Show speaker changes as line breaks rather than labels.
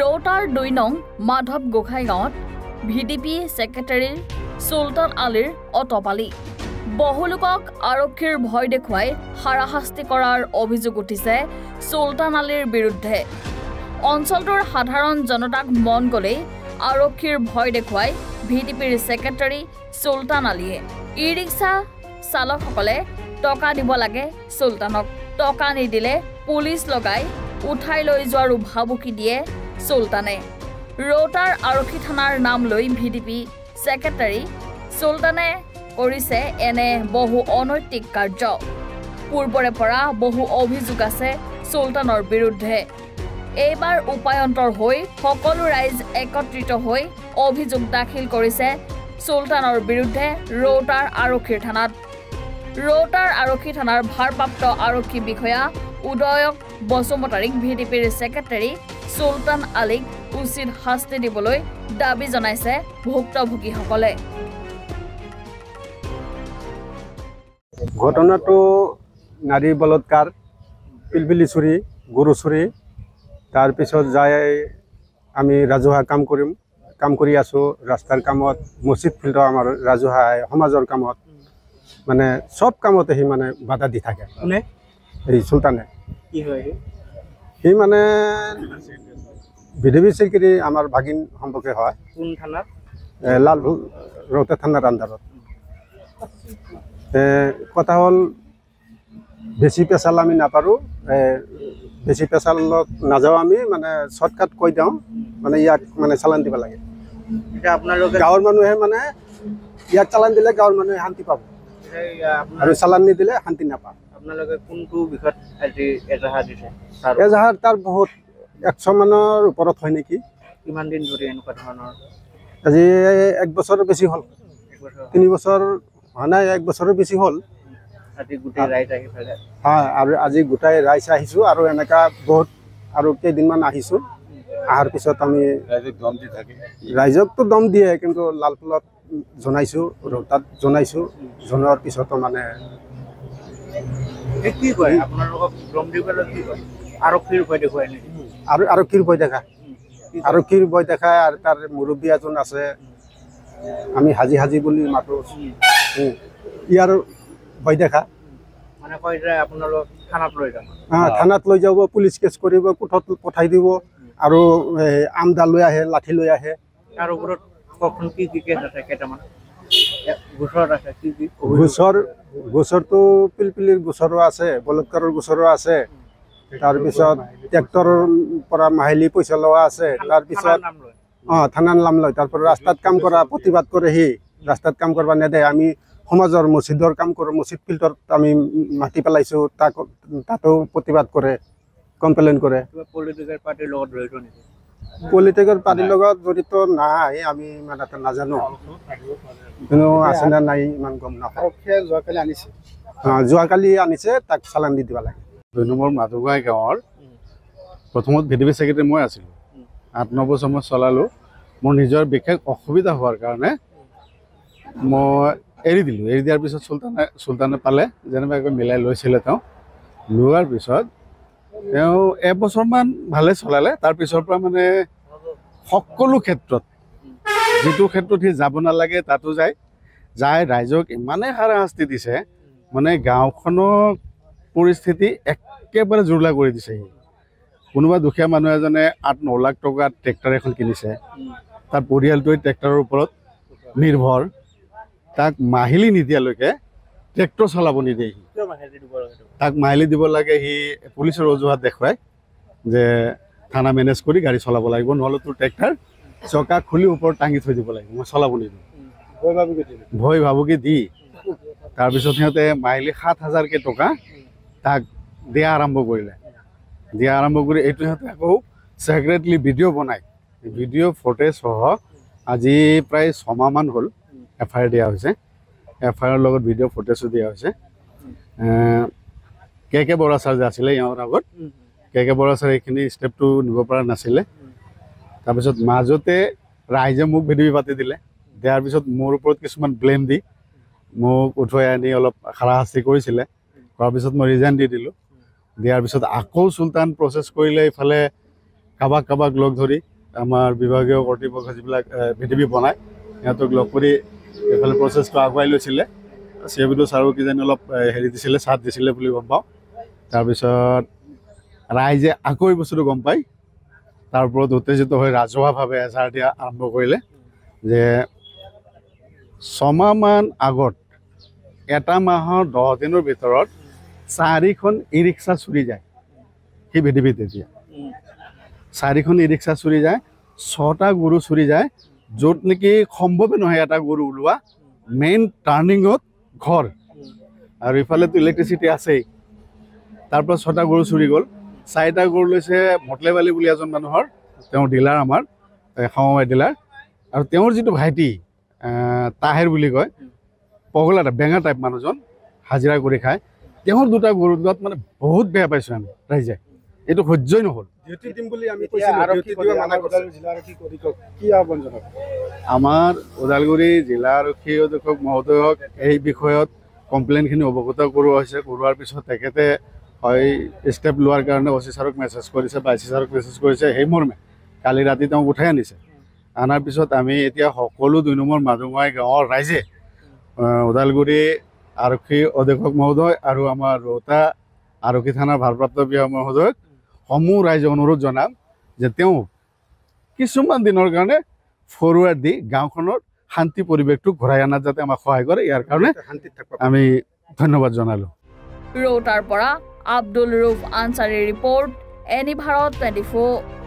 ৰৌতাৰ ২ নং মাধৱ গোহাঁই গাঁৱত ভিডিপি ছেক্ৰেটাৰীৰ চুলতান আলীৰ অটপালি বহু লোকক আৰক্ষীৰ ভয় দেখুৱাই হাৰাশাস্তি কৰাৰ অভিযোগ উঠিছে চুলতান আলীৰ বিৰুদ্ধে। অঞ্চলটোৰ সাধাৰণ জনতাক মন গলেই আৰক্ষীৰ ভয় দেখুৱাই ভিডিপিৰ ছেক্ৰেটাৰী চুলতান আলীয়ে। ই ৰিক্সা চালকসকলে টকা দিব লাগে চুলতানক, টকা নিদিলে পুলিচ লগাই উঠাই লৈ যোৱাৰো ভাবুকি দিয়ে চুলতানে। ৰৌতাৰ আৰক্ষী থানাৰ নাম লৈ ভিডিপি ছেক্ৰেটাৰী চুলতানে কৰিছে এনে বহু অনৈতিক কাৰ্য। পূৰ্বৰে পৰা বহু অভিযোগ আছে চুলতানৰ বিৰুদ্ধে। এইবাৰ উপায়ন্তৰ হৈ সকলো ৰাইজ একত্ৰিত হৈ অভিযোগ দাখিল কৰিছে চুলতানৰ বিৰুদ্ধে ৰৌতাৰ আৰক্ষীৰ থানাত। ৰৌতাৰ আৰক্ষী থানাৰ ভাৰপ্ৰাপ্ত আৰক্ষী বিষয়া উদয়ক বসুমতাৰীক ভিডিপিৰ ছেক্ৰেটাৰী চুলতান আলীক উচিত শাস্তি দিবলৈ দাবী জনাইছে ভুক্তভোগীসকলে।
ঘটনাটো নাৰী বলৎকাৰ, পিলপিলি চুৰি, গৰু চুৰি। তাৰপিছত যাই আমি ৰাজহুৱা কাম কৰি আছোঁ। ৰাস্তাৰ কামত, মছজিদ ফিল্ডৰ আমাৰ ৰাজহুৱা সমাজৰ কামত, মানে চব কামতে সি মানে বাধা দি থাকে। এই চুলতানে সি মানে ভিডিপি ছেক্ৰেটাৰী আমাৰ ভাগিন সম্পৰ্কে হয়। কোন থানাত? ৰৌতা থানাৰ আণ্ডাৰত। কথা হ'ল বেছি পেচাল আমি নাপাৰোঁ, বেছি পেচালত নাযাওঁ আমি, মানে শ্বৰ্টকাট কৈ দিওঁ, মানে ইয়াক মানে চালান দিব লাগে। আপোনালোকে গাঁৱৰ মানুহে মানে ইয়াক চালান দিলে গাঁৱৰ মানুহে শান্তি পাব, আৰু চালান নিদিলে শান্তি নাপায়। আপোনালোকে কোনটো বিষয়ত আজি এজাহাৰ দিছে? এজাহাৰ তাৰ বহুত 100 মানৰ ওপৰত হয় নেকি। কিমান দিন ধৰি এনেকুৱা ধৰণৰ? আজি 1 বছৰৰ বেছি হ'ল। 3 বছৰ হোৱা নাই, 1 বছৰৰ বেছি হ'ল। আজি গোটেই ৰাইজ আহি পেলাই আৰু আজি গোটাই ৰাইজ আহিছোঁ, আৰু এনেকা বহুত আৰু কেইদিনমান আহিছোঁ। অহাৰ পিছত আমি ৰাইজকতো দম দিয়ে, কিন্তু লালপুলত জনাইছোঁ, ৰৌতাত জনাইছোঁ। জনোৱাৰ পিছতো মানে কি কয় আপোনালোকক দম দিবলৈ কি কয়? আৰক্ষীৰ ভয় দেখুৱাই নেকি? আৰু আৰক্ষীৰ ভয় দেখায়, আৰক্ষীৰ ভয় দেখায়। আৰু তাৰ মুৰব্বী এজন আছে, আমি হাজি বুলি মাতো, ইয়াৰ ভয় দেখা। মানে কয় যে আপোনালোক থানাত লৈ যাব, থানাত লৈ যাব, পুলিচ কেছ কৰিব, কোৰ্টত পঠাই দিব, আৰু আমদা লৈ আহে, লাঠি লৈ আহে। তাৰ ওপৰত কখন কি কেছ আছে? কেইটামান গোচৰ আছে। কি গোচৰটো পিলপিলিৰ গোচৰো আছে, বলৎকাৰৰ গোচৰো আছে। তাৰপিছত ট্ৰেক্টৰৰ পৰা মাহিলী পইচা লোৱা আছে। তাৰপিছত থানাৰ নাম লয়। তাৰপৰা ৰাস্তাত কাম কৰা, প্ৰতিবাদ কৰে। সি ৰাস্তাত কাম কৰিব নেদে। আমি সমাজৰ মছজিদৰ কাম কৰোঁ, মছজিদ ফিল্ডত আমি মাতি পেলাইছোঁ, তাতো প্ৰতিবাদ কৰে, কমপ্লেইন কৰে। পলিটিকেল পাৰ্টিৰ লগত জড়িত নেকি? পলিটিকেল পাৰ্টিৰ লগত জড়িত নাই, আমি মানে নাজানো, কিন্তু আছে নে নাই ইমান গম নাপাওঁ। যোৱাকালি আনিছে, তাক চালান দি দিব লাগে।
2 নম্বৰ মাধৱগাঁও গাঁৱৰ প্ৰথমত ভিডিপি ছেক্ৰেটাৰী মই আছিলোঁ। 8-9 বছৰ মই চলালোঁ। মোৰ নিজৰ বিশেষ অসুবিধা হোৱাৰ কাৰণে মই এৰি দিলোঁ। এৰি দিয়াৰ পিছত চুলতানে পালে, যেনেবাকৈ মিলাই লৈছিলে। তেওঁ লোৱাৰ পিছত তেওঁ 1 বছৰমান ভালে চলালে। তাৰপিছৰ পৰা মানে সকলো ক্ষেত্ৰত, যিটো ক্ষেত্ৰত সি যাব নালাগে তাতো যায়। ৰাইজক ইমানেই হাৰাশাস্তি দিছে, মানে গাঁওখনৰ পৰিস্থিতি একেবাৰে জুৰুলা কৰি দিছে। সি কোনোবা দুখীয়া মানুহ এজনে 8-9 লাখ টকাৰ ট্ৰেক্টৰ এখন কিনিছে, তাৰ পৰিয়ালটোৱে ট্ৰেক্টৰৰ ওপৰত নিৰ্ভৰ। তাক মাহিলী নিদিয়ালৈকে ট্ৰেক্টৰ চলাব নিদিয়ে। সি তাক মাহিলী দিব লাগে। সি পুলিচৰ অজুহাত দেখুৱায় যে থানা মেনেজ কৰি গাড়ী চলাব লাগিব, নহ'লে তোৰ ট্ৰেক্টৰ চকা খুলি ওপৰত টাঙি থৈ দিব লাগিব, মই চলাব নিদিওঁ। ভয় ভাবুকি দি তাৰপিছত সিহঁতে মাহিলী 7,000কে টকা তাক দিয়া আৰম্ভ কৰিলে। এইটো সিহঁতে আকৌ ছেক্ৰেটলি ভিডিঅ' বনায়, ভিডিঅ' ফুটেজ সহ। আজি প্ৰায় 6 মাহমান হ'ল FIR দিয়া হৈছে। FIR লগত ভিডিঅ' ফুটেজো দিয়া হৈছে। কে বৰা ছাৰ যে আছিলে ইয়াৰ আগত, কে বৰা ছাৰ এইখিনি ষ্টেপটো নিব পৰা নাছিলে। তাৰপিছত মাজতে ৰাইজে মোক ভিডিঅ' পাতি দিলে। দিয়াৰ পিছত মোৰ ওপৰত কিছুমান ব্লেম দি মোক উঠুৱাই আনি অলপ হাৰাশাস্তি কৰিছিলে। কৰাৰ পিছত মই ৰিজাইন দি দিলোঁ। দিয়াৰ পিছত আকৌ চুলতান প্ৰচেছ কৰিলে। ইফালে কাৰোবাক কাৰোবাক লগ ধৰি আমাৰ বিভাগীয় কৰ্তৃপক্ষ যিবিলাক ভিডিপি বনায় সিহঁতক লগ কৰি এইফালে প্ৰচেছটো আগুৱাই লৈছিলে CIBটো ছাৰো কিজানি অলপ হেৰি দিছিলে চাথ দিছিলে বুলি গম পাওঁ তাৰপিছত ৰাইজে আকৌ এই বস্তুটো গম পায় তাৰ ওপৰত উত্তেজিত হৈ ৰাজহুৱাভাৱে এজাহাৰ দিয়া আৰম্ভ কৰিলে যে 6 মাহমান আগত 1 মাহৰ 10 দিনৰ ভিতৰত 4খন ই-ৰিক্সা চুৰি যায় সেই ভিডিপিত তেতিয়া 4খন ই-ৰিক্সা চুৰি যায় 6টা গৰু চুৰি যায় য'ত নেকি সম্ভৱে নহয় এটা গৰু ওলোৱা মেইন টাৰ্ণিঙত ঘৰ আৰু ইফালেতো ইলেক্ট্ৰিচিটি আছেই তাৰ পৰা 6টা গৰু চুৰি গ'ল 4টা গৰু লৈছে মটলেবালি বুলি এজন মানুহৰ তেওঁৰ ডিলাৰ আমাৰ সমবায় ডিলাৰ আৰু তেওঁৰ যিটো ভাইটি তাহেৰ বুলি কয় পগলা বেঙা টাইপ মানুহজন হাজিৰা কৰি খায় তেওঁৰ 2টা গৰু দুৱাত মানে বহুত বেয়া পাইছোঁ আমি ৰাইজে এইটো সহ্যই নহ'ল আমাৰ ওদালগুৰি জিলা আৰক্ষী অধীক্ষক মহোদয়ক এই বিষয়ত কমপ্লেইনখিনি অৱগত কৰোৱা হৈছে কৰোৱাৰ পিছত তেখেতে হয় ষ্টেপ লোৱাৰ কাৰণে OC ছাৰক মেছেজ কৰিছে বা IC ছাৰক মেছেজ কৰিছে সেই মৰ্মে কালি ৰাতি তেওঁক উঠাই আনিছে আনাৰ পিছত আমি এতিয়া সকলো 2 নম্বৰ মাধুমাই গাঁৱৰ ৰাইজে ওদালগুৰি আৰক্ষী অধীক্ষক মহোদয় আৰু আমাৰ ৰৌতা আৰক্ষী থানাৰ ভাৰপ্ৰাপ্ত বিষয়া মহোদয়ক সমূহ ৰাইজে অনুৰোধ জনাম যে তেওঁ কিছুমান দিনৰ কাৰণে ফৰৱাৰ্ড দি গাঁওখনৰ শান্তি পৰিৱেশটো ঘূৰাই অনাত যাতে আমাক সহায় কৰে ইয়াৰ কাৰণে আমি ধন্যবাদ জনালোঁ
ৰৌতাৰ পৰা আব্দুল ৰউফ আনচাৰীৰ ৰিপৰ্ট এনি ভাৰত 24